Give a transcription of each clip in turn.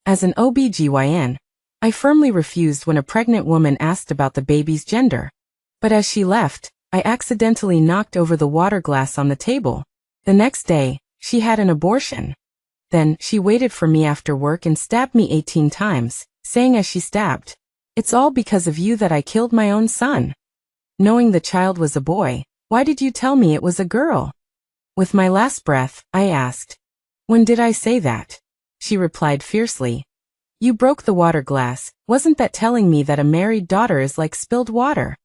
As an OBGYN, I firmly refused when a pregnant woman asked about the baby's gender. But as she left, I accidentally knocked over the water glass on the table. The next day, she had an abortion. Then, she waited for me after work and stabbed me 18 times, saying as she stabbed, "It's all because of you that I killed my own son. Knowing the child was a boy, why did you tell me it was a girl?" With my last breath, I asked, "When did I say that?" She replied fiercely, "You broke the water glass. Wasn't that telling me that a married daughter is like spilled water?"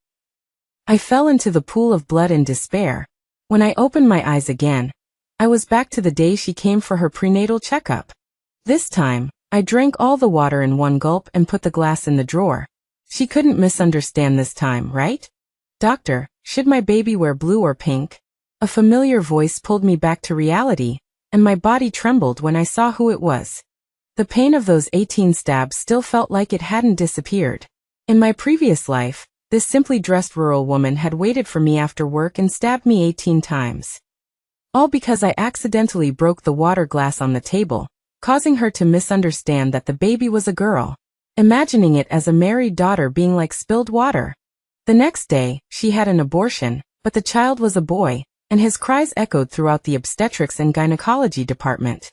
I fell into the pool of blood in despair. When I opened my eyes again, I was back to the day she came for her prenatal checkup. This time, I drank all the water in one gulp and put the glass in the drawer. She couldn't misunderstand this time, right? "Doctor, should my baby wear blue or pink?" A familiar voice pulled me back to reality, and my body trembled when I saw who it was. The pain of those 18 stabs still felt like it hadn't disappeared. In my previous life, this simply dressed rural woman had waited for me after work and stabbed me 18 times. All because I accidentally broke the water glass on the table, causing her to misunderstand that the baby was a girl, imagining it as a married daughter being like spilled water. The next day, she had an abortion, but the child was a boy, and his cries echoed throughout the obstetrics and gynecology department.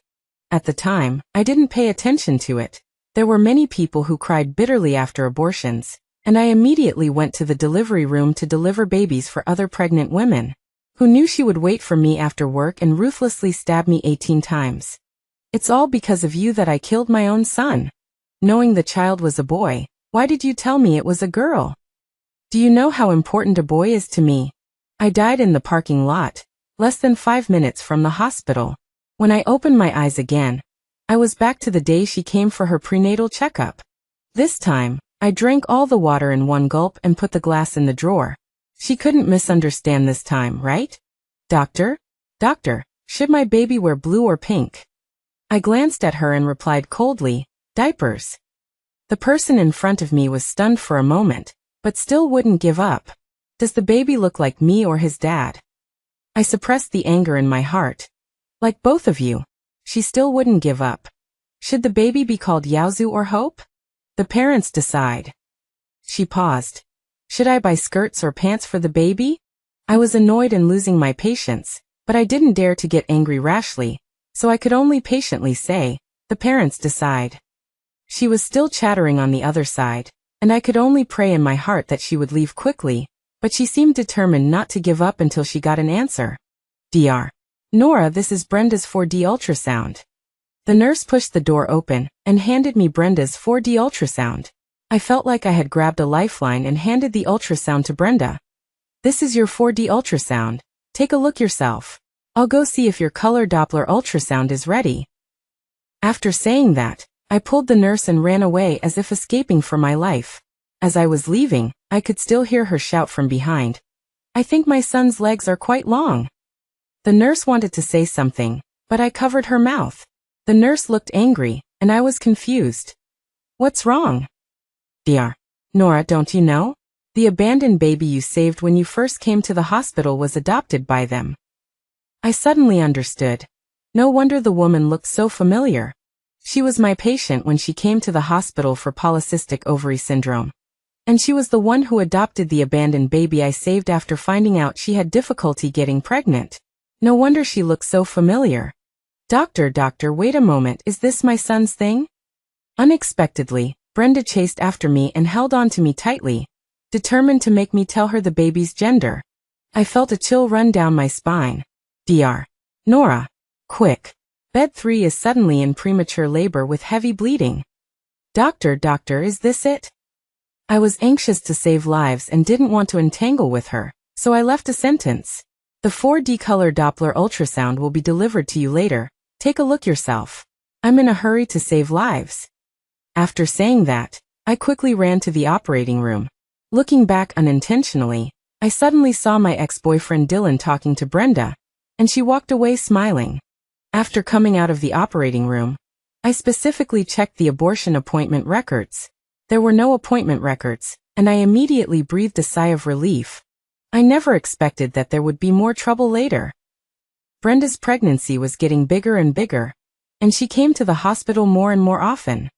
At the time, I didn't pay attention to it. There were many people who cried bitterly after abortions, and I immediately went to the delivery room to deliver babies for other pregnant women, who knew she would wait for me after work and ruthlessly stab me 18 times. "It's all because of you that I killed my own son. Knowing the child was a boy, why did you tell me it was a girl? Do you know how important a boy is to me? I died in the parking lot, less than 5 minutes from the hospital. When I opened my eyes again, I was back to the day she came for her prenatal checkup. This time, I drank all the water in one gulp and put the glass in the drawer. She couldn't misunderstand this time, right? Doctor, should my baby wear blue or pink?" I glanced at her and replied coldly, "Diapers." The person in front of me was stunned for a moment, but still wouldn't give up. Does the baby look like me or his dad? I suppressed the anger in my heart. Like both of you. She still wouldn't give up. Should the baby be called Yaozu or Hope? The parents decide. She paused. Should I buy skirts or pants for the baby? I was annoyed and losing my patience, but I didn't dare to get angry rashly, so I could only patiently say, "The parents decide." She was still chattering on the other side, and I could only pray in my heart that she would leave quickly, but she seemed determined not to give up until she got an answer. "Dr. Nora, this is Brenda's 4D ultrasound." The nurse pushed the door open and handed me Brenda's 4D ultrasound. I felt like I had grabbed a lifeline and handed the ultrasound to Brenda. "This is your 4D ultrasound. Take a look yourself. I'll go see if your color Doppler ultrasound is ready." After saying that, I pulled the nurse and ran away as if escaping for my life. As I was leaving, I could still hear her shout from behind, "I think my son's legs are quite long." The nurse wanted to say something, but I covered her mouth. The nurse looked angry, and I was confused. "What's wrong?" "Dr. Nora, don't you know? The abandoned baby you saved when you first came to the hospital was adopted by them." I suddenly understood. No wonder the woman looked so familiar. She was my patient when she came to the hospital for polycystic ovary syndrome. And she was the one who adopted the abandoned baby I saved after finding out she had difficulty getting pregnant. No wonder she looked so familiar. Doctor, wait a moment, is this my son's thing?" Unexpectedly, Brenda chased after me and held on to me tightly, determined to make me tell her the baby's gender. I felt a chill run down my spine. "Dr. Nora, quick. Bed 3 is suddenly in premature labor with heavy bleeding." Doctor, is this it?" I was anxious to save lives and didn't want to entangle with her, so I left a sentence. "The 4D color Doppler ultrasound will be delivered to you later. Take a look yourself. I'm in a hurry to save lives." After saying that, I quickly ran to the operating room. Looking back unintentionally, I suddenly saw my ex-boyfriend Dylan talking to Brenda, and she walked away smiling. After coming out of the operating room, I specifically checked the abortion appointment records. There were no appointment records, and I immediately breathed a sigh of relief. I never expected that there would be more trouble later. Brenda's pregnancy was getting bigger and bigger, and she came to the hospital more and more often.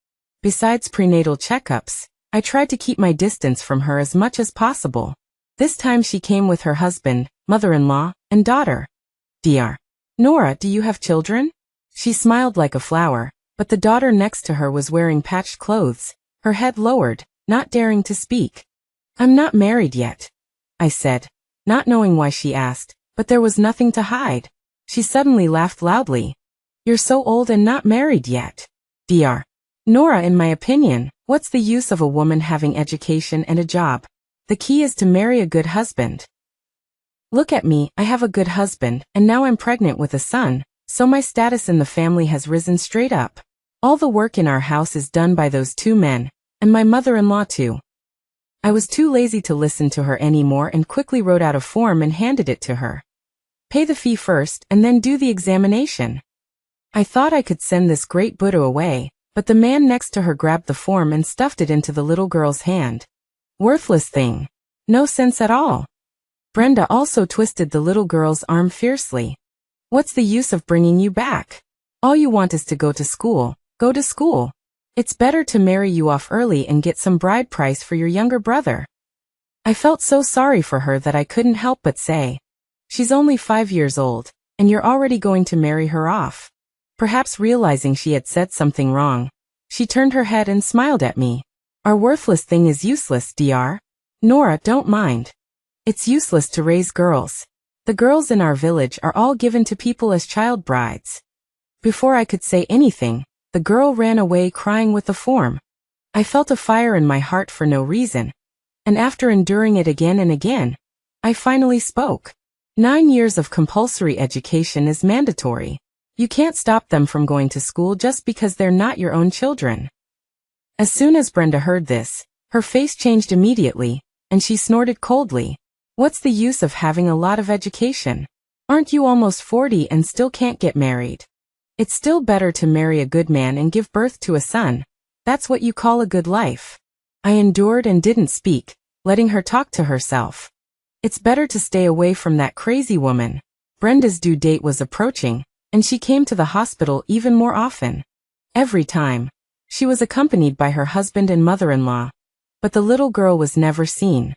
Besides prenatal checkups, I tried to keep my distance from her as much as possible. This time she came with her husband, mother-in-law, and daughter. Dr. Nora, do you have children? She smiled like a flower, but the daughter next to her was wearing patched clothes, her head lowered, not daring to speak. I'm not married yet, I said, not knowing why she asked, but there was nothing to hide. She suddenly laughed loudly. You're so old and not married yet. Dr. Nora, in my opinion, what's the use of a woman having education and a job? The key is to marry a good husband. Look at me, I have a good husband, and now I'm pregnant with a son, so my status in the family has risen straight up. All the work in our house is done by those two men, and my mother-in-law too. I was too lazy to listen to her anymore and quickly wrote out a form and handed it to her. Pay the fee first and then do the examination. I thought I could send this great Buddha away, but the man next to her grabbed the form and stuffed it into the little girl's hand. Worthless thing. No sense at all. Brenda also twisted the little girl's arm fiercely. What's the use of bringing you back? All you want is to go to school. Go to school. It's better to marry you off early and get some bride price for your younger brother. I felt so sorry for her that I couldn't help but say, she's only 5 years old, and you're already going to marry her off. Perhaps realizing she had said something wrong, she turned her head and smiled at me. Our worthless thing is useless, Dr. Nora, don't mind. It's useless to raise girls. The girls in our village are all given to people as child brides. Before I could say anything, the girl ran away crying with the form. I felt a fire in my heart for no reason, and after enduring it again and again, I finally spoke. 9 years of compulsory education is mandatory. You can't stop them from going to school just because they're not your own children. As soon as Brenda heard this, her face changed immediately, and she snorted coldly. What's the use of having a lot of education? Aren't you almost 40 and still can't get married? It's still better to marry a good man and give birth to a son. That's what you call a good life. I endured and didn't speak, letting her talk to herself. It's better to stay away from that crazy woman. Brenda's due date was approaching, and she came to the hospital even more often. Every time, she was accompanied by her husband and mother-in-law, but the little girl was never seen.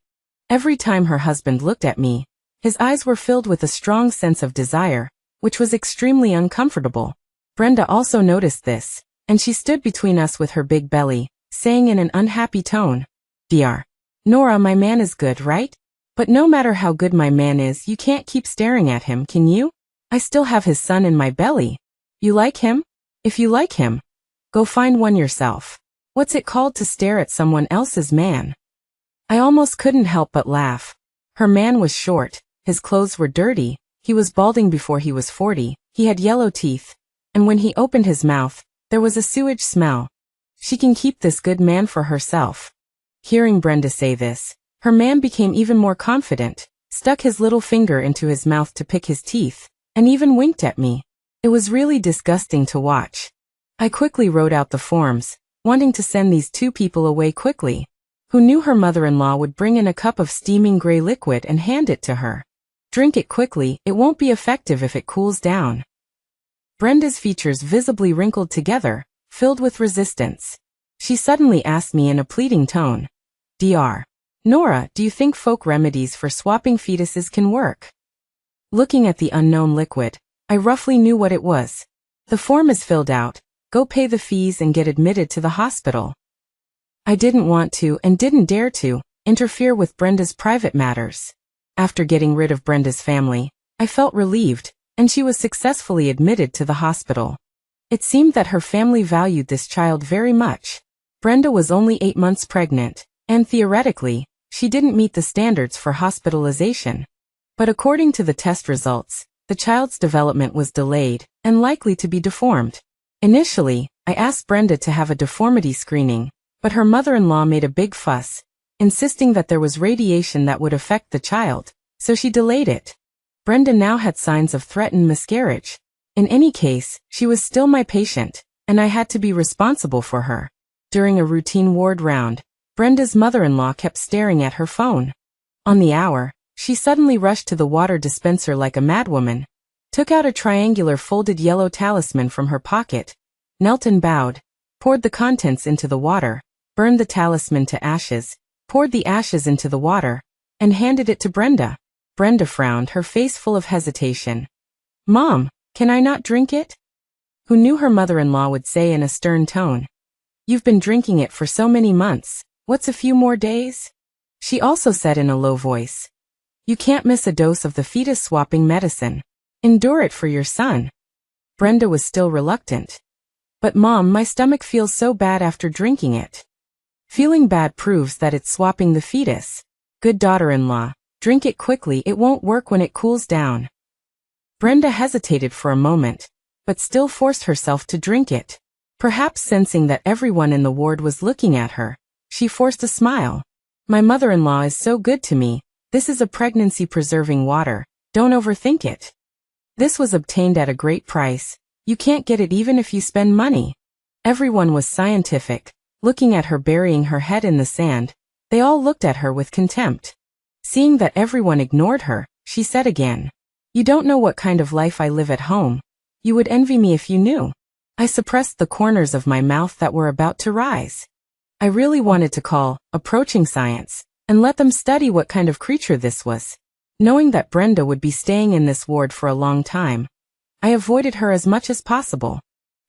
Every time her husband looked at me, his eyes were filled with a strong sense of desire, which was extremely uncomfortable. Brenda also noticed this, and she stood between us with her big belly, saying in an unhappy tone, Dr. Nora, my man is good, right? But no matter how good my man is, you can't keep staring at him, can you? I still have his son in my belly. You like him? If you like him, go find one yourself. What's it called to stare at someone else's man? I almost couldn't help but laugh. Her man was short, his clothes were dirty, he was balding before he was 40, he had yellow teeth, and when he opened his mouth, there was a sewage smell. She can keep this good man for herself. Hearing Brenda say this, her man became even more confident, stuck his little finger into his mouth to pick his teeth, and even winked at me. It was really disgusting to watch. I quickly wrote out the forms, wanting to send these two people away quickly. Who knew her mother-in-law would bring in a cup of steaming gray liquid and hand it to her. Drink it quickly, it won't be effective if it cools down. Brenda's features visibly wrinkled together, filled with resistance. She suddenly asked me in a pleading tone, Dr. Nora, do you think folk remedies for swapping fetuses can work? Looking at the unknown liquid, I roughly knew what it was. The form is filled out, go pay the fees and get admitted to the hospital. I didn't want to and didn't dare to interfere with Brenda's private matters. After getting rid of Brenda's family, I felt relieved, and she was successfully admitted to the hospital. It seemed that her family valued this child very much. Brenda was only 8 months pregnant, and theoretically, she didn't meet the standards for hospitalization. But according to the test results, the child's development was delayed and likely to be deformed. Initially, I asked Brenda to have a deformity screening, but her mother-in-law made a big fuss, insisting that there was radiation that would affect the child, so she delayed it. Brenda now had signs of threatened miscarriage. In any case, she was still my patient, and I had to be responsible for her. During a routine ward round, Brenda's mother-in-law kept staring at her phone. On the hour, she suddenly rushed to the water dispenser like a madwoman, took out a triangular folded yellow talisman from her pocket, knelt and bowed, poured the contents into the water, burned the talisman to ashes, poured the ashes into the water, and handed it to Brenda. Brenda frowned, her face full of hesitation. "Mom, can I not drink it?" Who knew her mother-in-law would say in a stern tone. "You've been drinking it for so many months, what's a few more days?" She also said in a low voice, "You can't miss a dose of the fetus-swapping medicine. Endure it for your son." Brenda was still reluctant. "But Mom, my stomach feels so bad after drinking it." "Feeling bad proves that it's swapping the fetus. Good daughter-in-law, drink it quickly, it won't work when it cools down." Brenda hesitated for a moment, but still forced herself to drink it. Perhaps sensing that everyone in the ward was looking at her, she forced a smile. "My mother-in-law is so good to me. This is a pregnancy-preserving water. Don't overthink it. This was obtained at a great price. You can't get it even if you spend money." Everyone was scientific, looking at her burying her head in the sand. They all looked at her with contempt. Seeing that everyone ignored her, she said again, "You don't know what kind of life I live at home. You would envy me if you knew." I suppressed the corners of my mouth that were about to rise. I really wanted to call, approaching science, and let them study what kind of creature this was. Knowing that Brenda would be staying in this ward for a long time, I avoided her as much as possible.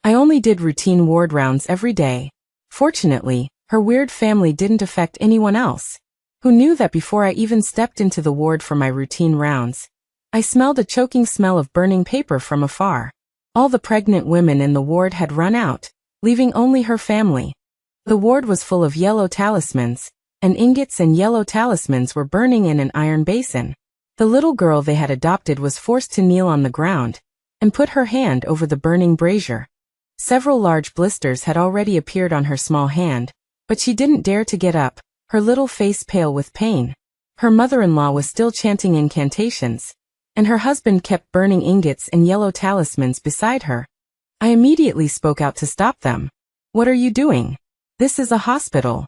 I only did routine ward rounds every day. Fortunately, her weird family didn't affect anyone else. Who knew that before I even stepped into the ward for my routine rounds, I smelled a choking smell of burning paper from afar. All the pregnant women in the ward had run out, leaving only her family. The ward was full of yellow talismans, and ingots and yellow talismans were burning in an iron basin. The little girl they had adopted was forced to kneel on the ground and put her hand over the burning brazier. Several large blisters had already appeared on her small hand, but she didn't dare to get up, her little face pale with pain. Her mother-in-law was still chanting incantations, and her husband kept burning ingots and yellow talismans beside her. I immediately spoke out to stop them. "What are you doing? This is a hospital."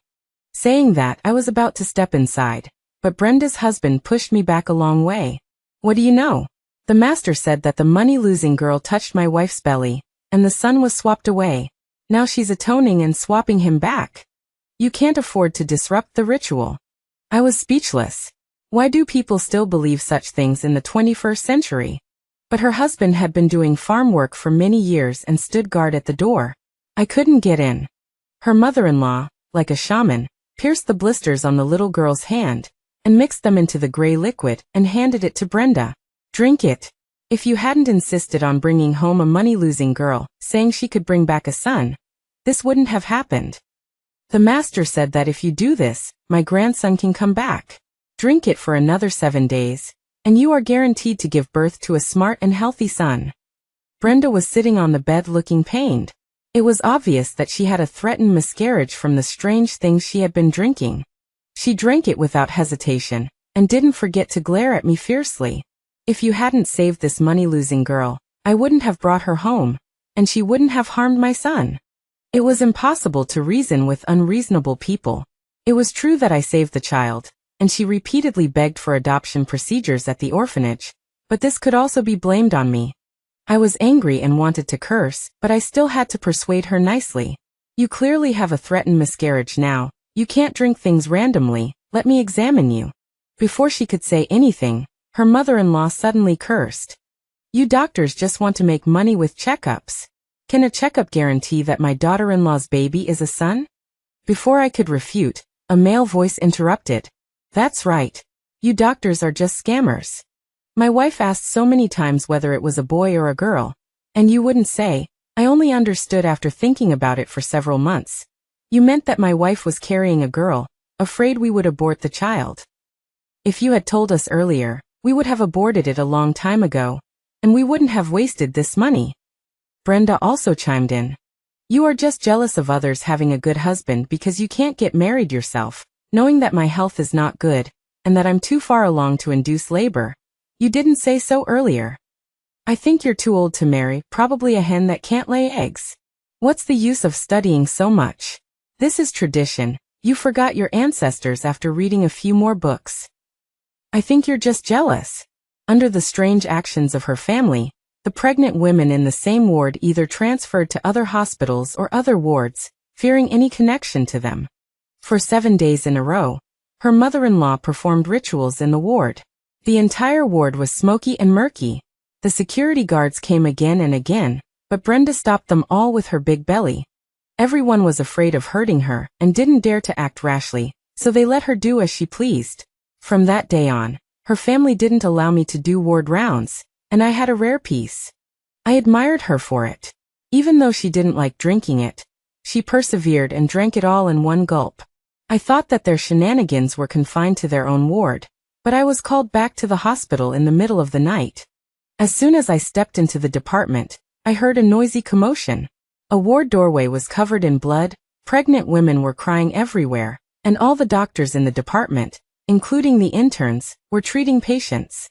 Saying that, I was about to step inside, but Brenda's husband pushed me back a long way. "What do you know? The master said that the money-losing girl touched my wife's belly, and the son was swapped away. Now she's atoning and swapping him back. You can't afford to disrupt the ritual." I was speechless. Why do people still believe such things in the 21st century? But her husband had been doing farm work for many years and stood guard at the door. I couldn't get in. Her mother-in-law, like a shaman, pierced the blisters on the little girl's hand, and mixed them into the gray liquid and handed it to Brenda. "Drink it. If you hadn't insisted on bringing home a money-losing girl, saying she could bring back a son, this wouldn't have happened. The master said that if you do this, my grandson can come back. Drink it for another 7 days, and you are guaranteed to give birth to a smart and healthy son." Brenda was sitting on the bed looking pained. It was obvious that she had a threatened miscarriage from the strange things she had been drinking. She drank it without hesitation, and didn't forget to glare at me fiercely. "If you hadn't saved this money-losing girl, I wouldn't have brought her home, and she wouldn't have harmed my son." It was impossible to reason with unreasonable people. It was true that I saved the child, and she repeatedly begged for adoption procedures at the orphanage, but this could also be blamed on me. I was angry and wanted to curse, but I still had to persuade her nicely. "You clearly have a threatened miscarriage now. You can't drink things randomly. Let me examine you." Before she could say anything, her mother-in-law suddenly cursed. "You doctors just want to make money with checkups. Can a checkup guarantee that my daughter-in-law's baby is a son?" Before I could refute, a male voice interrupted. "That's right. You doctors are just scammers. My wife asked so many times whether it was a boy or a girl, and you wouldn't say. I only understood after thinking about it for several months. You meant that my wife was carrying a girl, afraid we would abort the child. If you had told us earlier, we would have aborted it a long time ago, and we wouldn't have wasted this money." Brenda also chimed in. "You are just jealous of others having a good husband because you can't get married yourself, knowing that my health is not good, and that I'm too far along to induce labor. You didn't say so earlier. I think you're too old to marry, probably a hen that can't lay eggs. What's the use of studying so much? This is tradition. You forgot your ancestors after reading a few more books. I think you're just jealous." Under the strange actions of her family, The pregnant women in the same ward either transferred to other hospitals or other wards, fearing any connection to them. For 7 days in a row, her mother-in-law performed rituals in the ward. The entire ward was smoky and murky. The security guards came again and again, but Brenda stopped them all with her big belly. Everyone was afraid of hurting her and didn't dare to act rashly, so they let her do as she pleased. From that day on, her family didn't allow me to do ward rounds, and I had a rare peace. I admired her for it. Even though she didn't like drinking it, she persevered and drank it all in one gulp. I thought that their shenanigans were confined to their own ward, but I was called back to the hospital in the middle of the night. As soon as I stepped into the department, I heard a noisy commotion. A ward doorway was covered in blood, pregnant women were crying everywhere, and all the doctors in the department, including the interns, were treating patients.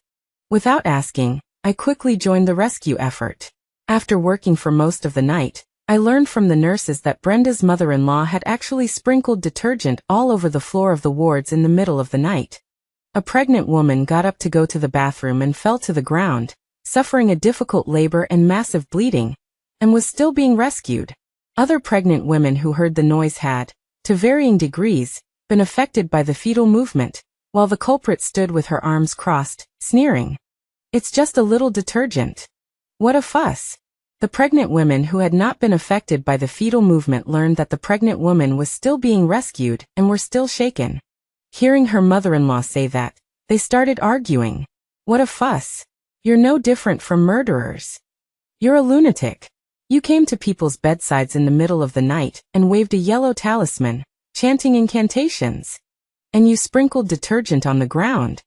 Without asking, I quickly joined the rescue effort. After working for most of the night, I learned from the nurses that Brenda's mother-in-law had actually sprinkled detergent all over the floor of the wards in the middle of the night. A pregnant woman got up to go to the bathroom and fell to the ground, suffering a difficult labor and massive bleeding, and was still being rescued. Other pregnant women who heard the noise had, to varying degrees, been affected by the fetal movement, while the culprit stood with her arms crossed, sneering. "It's just a little detergent. What a fuss." The pregnant women who had not been affected by the fetal movement learned that the pregnant woman was still being rescued and were still shaken. Hearing her mother-in-law say that, they started arguing. "What a fuss. You're no different from murderers. You're a lunatic. You came to people's bedsides in the middle of the night and waved a yellow talisman, chanting incantations. And you sprinkled detergent on the ground.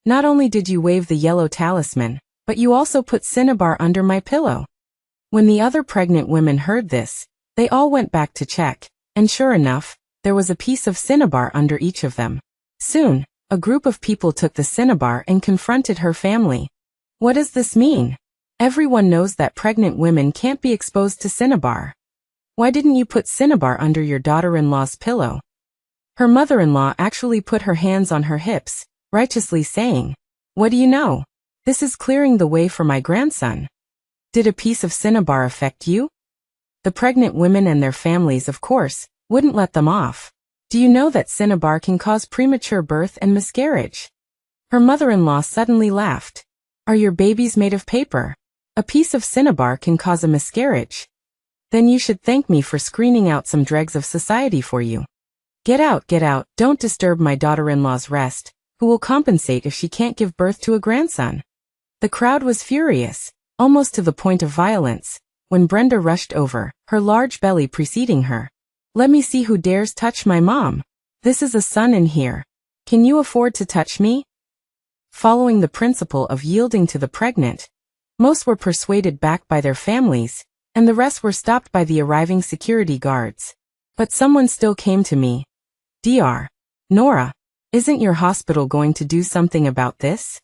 Not only did you wave the yellow talisman, but you also put cinnabar under my pillow." When the other pregnant women heard this, they all went back to check, and sure enough, there was a piece of cinnabar under each of them. Soon, a group of people took the cinnabar and confronted her family. "What does this mean? Everyone knows that pregnant women can't be exposed to cinnabar. Why didn't you put cinnabar under your daughter-in-law's pillow?" Her mother-in-law actually put her hands on her hips, righteously saying, "What do you know? This is clearing the way for my grandson. Did a piece of cinnabar affect you?" The pregnant women and their families, of course, wouldn't let them off. "Do you know that cinnabar can cause premature birth and miscarriage?" Her mother-in-law suddenly laughed. "Are your babies made of paper? A piece of cinnabar can cause a miscarriage. Then you should thank me for screening out some dregs of society for you. Get out, don't disturb my daughter-in-law's rest, who will compensate if she can't give birth to a grandson." The crowd was furious, almost to the point of violence, when Brenda rushed over, her large belly preceding her. "Let me see who dares touch my mom. This is a son in here. Can you afford to touch me?" Following the principle of yielding to the pregnant, most were persuaded back by their families, and the rest were stopped by the arriving security guards. But someone still came to me. "Dr. Nora, isn't your hospital going to do something about this?"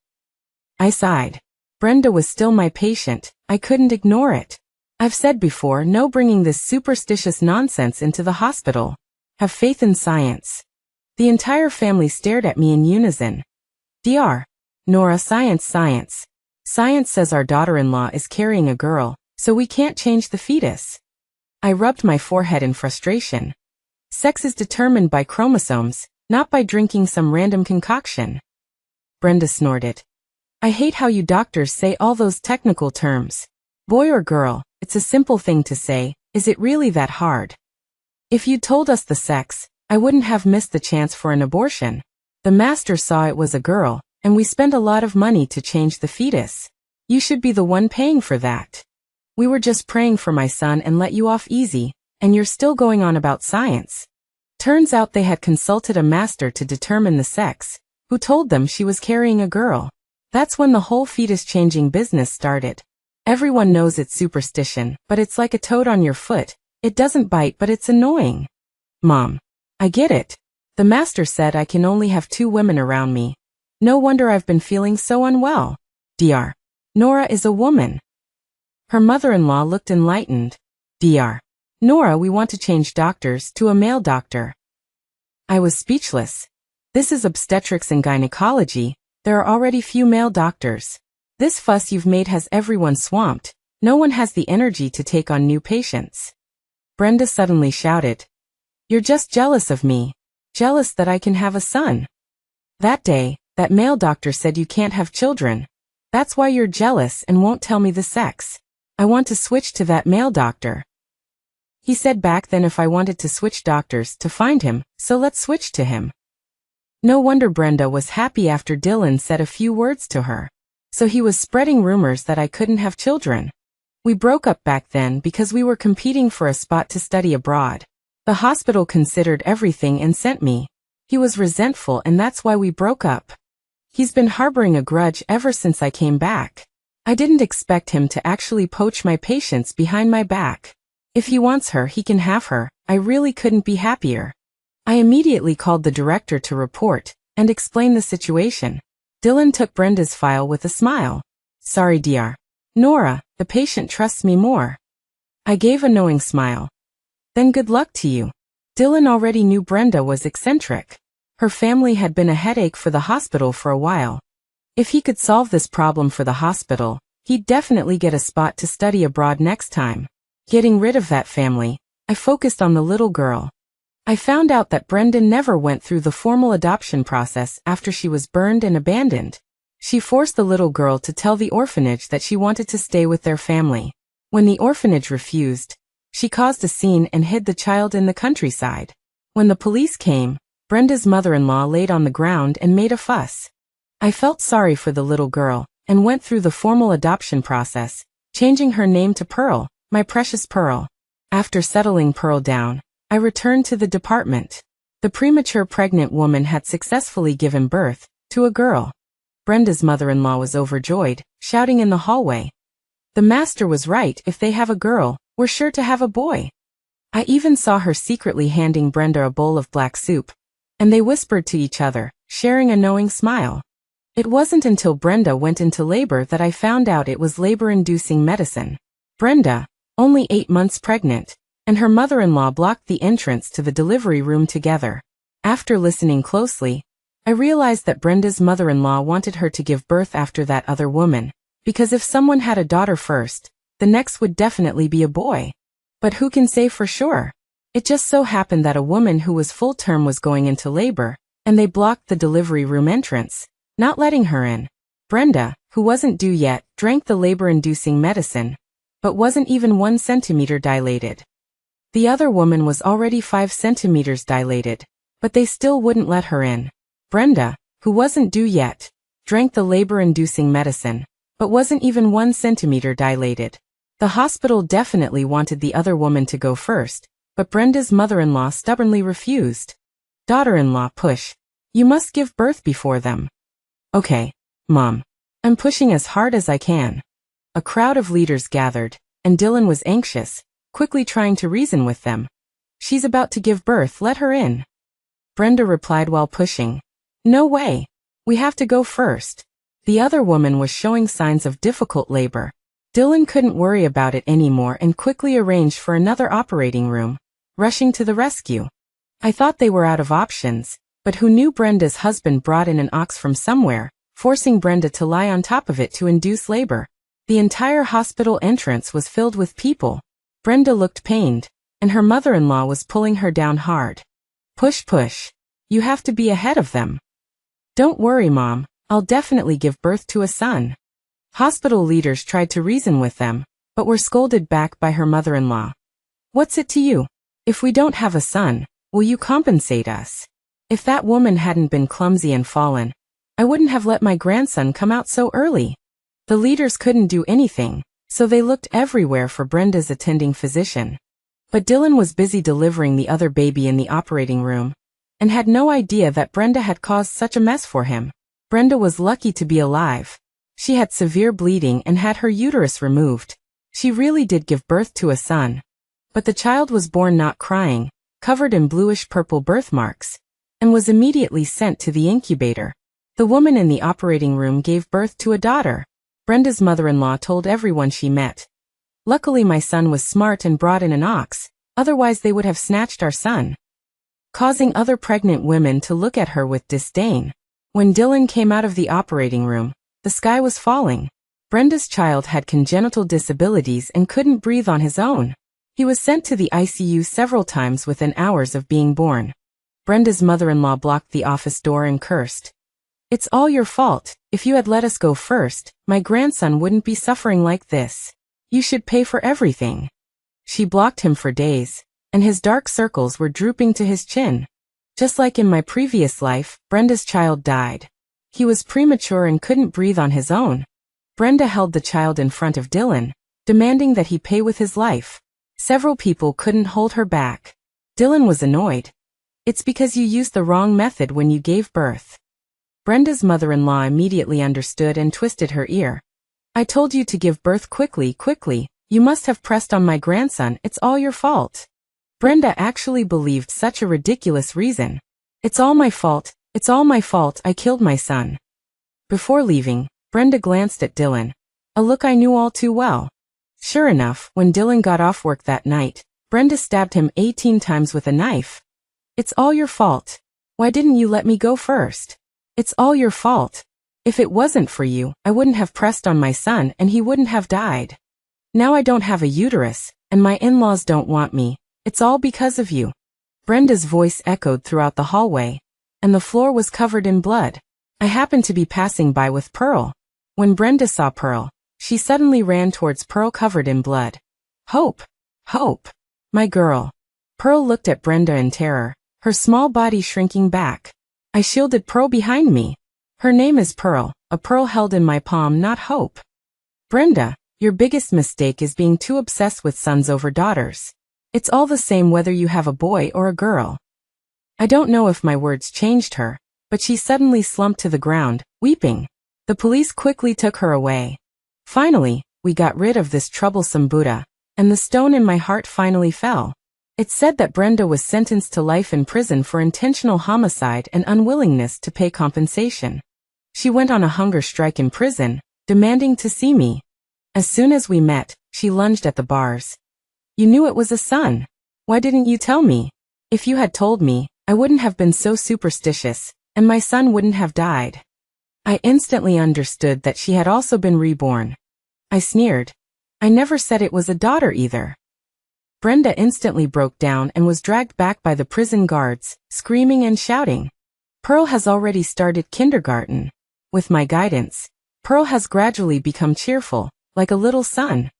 I sighed. Brenda was still my patient, I couldn't ignore it. I've said before, no bringing this superstitious nonsense into the hospital. Have faith in science. The entire family stared at me in unison. "Dr. Nora, science. Science says our daughter-in-law is carrying a girl, so we can't change the fetus." I rubbed my forehead in frustration. Sex is determined by chromosomes, not by drinking some random concoction. Brenda snorted. "I hate how you doctors say all those technical terms. Boy or girl, it's a simple thing to say. Is it really that hard? If you'd told us the sex, I wouldn't have missed the chance for an abortion. The master saw it was a girl, and we spent a lot of money to change the fetus. You should be the one paying for that. We were just praying for my son and let you off easy, and you're still going on about science." Turns out they had consulted a master to determine the sex, who told them she was carrying a girl. That's when the whole fetus-changing business started. Everyone knows it's superstition, but it's like a toad on your foot. It doesn't bite, but it's annoying. "Mom, I get it. The master said I can only have 2 women around me. No wonder I've been feeling so unwell. Dr. Nora is a woman." Her mother-in-law looked enlightened. "Dr. Nora, we want to change doctors to a male doctor." I was speechless. This is obstetrics and gynecology. There are already few male doctors. This fuss you've made has everyone swamped. No one has the energy to take on new patients. Brenda suddenly shouted. You're just jealous of me. Jealous that I can have a son. That day, that male doctor said you can't have children. That's why you're jealous and won't tell me the sex. I want to switch to that male doctor. He said back then if I wanted to switch doctors to find him, so let's switch to him. No wonder Brenda was happy after Dylan said a few words to her. So he was spreading rumors that I couldn't have children. We broke up back then because we were competing for a spot to study abroad. The hospital considered everything and sent me. He was resentful and that's why we broke up. He's been harboring a grudge ever since I came back. I didn't expect him to actually poach my patients behind my back. If he wants her, he can have her. I really couldn't be happier. I immediately called the director to report and explain the situation. Dylan took Brenda's file with a smile. Sorry, Dr. Nora, the patient trusts me more. I gave a knowing smile. Then good luck to you. Dylan already knew Brenda was eccentric. Her family had been a headache for the hospital for a while. If he could solve this problem for the hospital, he'd definitely get a spot to study abroad next time. Getting rid of that family, I focused on the little girl. I found out that Brenda never went through the formal adoption process after she was burned and abandoned. She forced the little girl to tell the orphanage that she wanted to stay with their family. When the orphanage refused, she caused a scene and hid the child in the countryside. When the police came, Brenda's mother-in-law laid on the ground and made a fuss. I felt sorry for the little girl and went through the formal adoption process, changing her name to Pearl, my precious Pearl. After settling Pearl down, I returned to the department. The premature pregnant woman had successfully given birth to a girl. Brenda's mother-in-law was overjoyed, shouting in the hallway. The master was right, if they have a girl, we're sure to have a boy. I even saw her secretly handing Brenda a bowl of black soup, and they whispered to each other, sharing a knowing smile. It wasn't until Brenda went into labor that I found out it was labor-inducing medicine. Brenda, only 8 months pregnant, and her mother-in-law blocked the entrance to the delivery room together. After listening closely, I realized that Brenda's mother-in-law wanted her to give birth after that other woman, because if someone had a daughter first, the next would definitely be a boy. But who can say for sure? It just so happened that a woman who was full-term was going into labor, and they blocked the delivery room entrance, not letting her in. Brenda, who wasn't due yet, drank the labor-inducing medicine, but wasn't even 1 centimeter dilated. The other woman was already 5 centimeters dilated, but they still wouldn't let her in. Brenda, who wasn't due yet, drank the labor-inducing medicine, but wasn't even 1 centimeter dilated. The hospital definitely wanted the other woman to go first, but Brenda's mother-in-law stubbornly refused. Daughter-in-law, push. You must give birth before them. Okay, Mom. I'm pushing as hard as I can. A crowd of leaders gathered, and Dylan was anxious, quickly trying to reason with them. She's about to give birth, let her in. Brenda replied while pushing. No way. We have to go first. The other woman was showing signs of difficult labor. Dylan couldn't worry about it anymore and quickly arranged for another operating room, rushing to the rescue. I thought they were out of options, but who knew Brenda's husband brought in an ox from somewhere, forcing Brenda to lie on top of it to induce labor. The entire hospital entrance was filled with people. Brenda looked pained, and her mother-in-law was pulling her down hard. Push, push. You have to be ahead of them. Don't worry, Mom. I'll definitely give birth to a son. Hospital leaders tried to reason with them, but were scolded back by her mother-in-law. What's it to you? If we don't have a son, will you compensate us? If that woman hadn't been clumsy and fallen, I wouldn't have let my grandson come out so early. The leaders couldn't do anything, so they looked everywhere for Brenda's attending physician. But Dylan was busy delivering the other baby in the operating room, and had no idea that Brenda had caused such a mess for him. Brenda was lucky to be alive. She had severe bleeding and had her uterus removed. She really did give birth to a son. But the child was born not crying, covered in bluish-purple birthmarks, and was immediately sent to the incubator. The woman in the operating room gave birth to a daughter. Brenda's mother-in-law told everyone she met. Luckily my son was smart and brought in an ox, otherwise they would have snatched our son. Causing other pregnant women to look at her with disdain. When Dylan came out of the operating room, the sky was falling. Brenda's child had congenital disabilities and couldn't breathe on his own. He was sent to the ICU several times within hours of being born. Brenda's mother-in-law blocked the office door and cursed. "It's all your fault. If you had let us go first, my grandson wouldn't be suffering like this. You should pay for everything." She blocked him for days, and his dark circles were drooping to his chin. Just like in my previous life, Brenda's child died. He was premature and couldn't breathe on his own. Brenda held the child in front of Dylan, demanding that he pay with his life. Several people couldn't hold her back. Dylan was annoyed. "It's because you used the wrong method when you gave birth." Brenda's mother-in-law immediately understood and twisted her ear. "I told you to give birth quickly. You must have pressed on my grandson. It's all your fault." Brenda actually believed such a ridiculous reason. "It's all my fault. It's all my fault. I killed my son." Before leaving, Brenda glanced at Dylan, a look I knew all too well. Sure enough, when Dylan got off work that night, Brenda stabbed him 18 times with a knife. "It's all your fault. Why didn't you let me go first? It's all your fault. If it wasn't for you, I wouldn't have pressed on my son and he wouldn't have died. Now I don't have a uterus, and my in-laws don't want me. It's all because of you." Brenda's voice echoed throughout the hallway, and the floor was covered in blood. I happened to be passing by with Pearl. When Brenda saw Pearl, she suddenly ran towards Pearl covered in blood. "Hope! Hope! My girl!" Pearl looked at Brenda in terror, her small body shrinking back. I shielded Pearl behind me. "Her name is Pearl, a pearl held in my palm, not Hope." "Brenda, your biggest mistake is being too obsessed with sons over daughters. It's all the same whether you have a boy or a girl." I don't know if my words changed her, but she suddenly slumped to the ground, weeping. The police quickly took her away. Finally, we got rid of this troublesome Buddha, and the stone in my heart finally fell. It said that Brenda was sentenced to life in prison for intentional homicide and unwillingness to pay compensation. She went on a hunger strike in prison, demanding to see me. As soon as we met, she lunged at the bars. "You knew it was a son. Why didn't you tell me? If you had told me, I wouldn't have been so superstitious, and my son wouldn't have died." I instantly understood that she had also been reborn. I sneered. "I never said it was a daughter either." Brenda instantly broke down and was dragged back by the prison guards, screaming and shouting. Pearl has already started kindergarten. With my guidance, Pearl has gradually become cheerful, like a little sun.